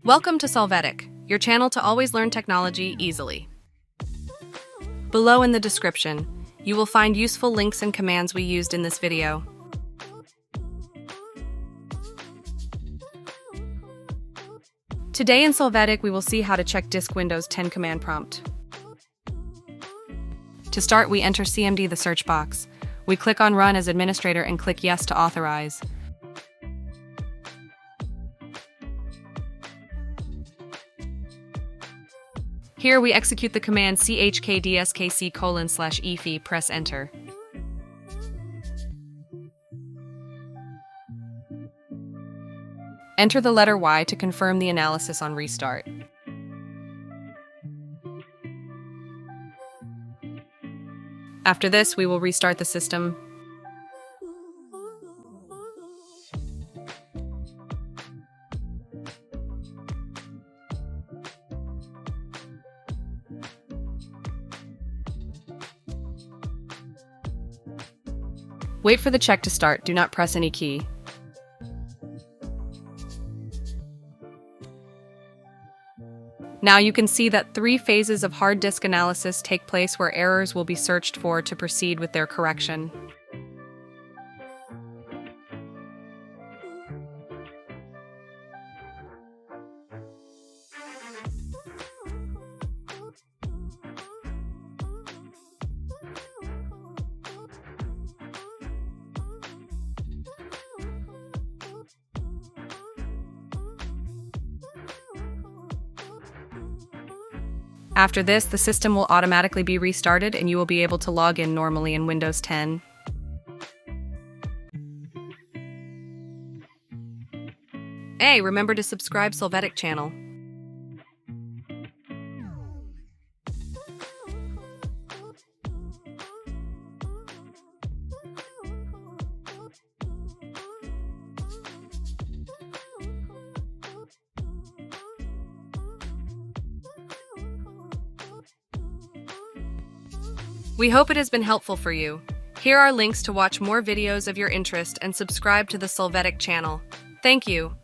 Welcome to Solvetic, your channel to always learn technology easily. Below in the description, you will find useful links and commands we used in this video. Today in Solvetic, we will see how to check disk Windows 10 command prompt. To start, we enter CMD the search box. We click on Run as administrator and click Yes to authorize. Here we execute the command chkdskc:/efi, press enter. Enter the letter Y to confirm the analysis on restart. After this, we will restart the system. Wait for the check to start, do not press any key. Now you can see that 3 phases of hard disk analysis take place where errors will be searched for to proceed with their correction. After this, the system will automatically be restarted and you will be able to log in normally in Windows 10. Hey, remember to subscribe Solvetic channel. We hope it has been helpful for you. Here are links to watch more videos of your interest and subscribe to the Solvetic channel. Thank you.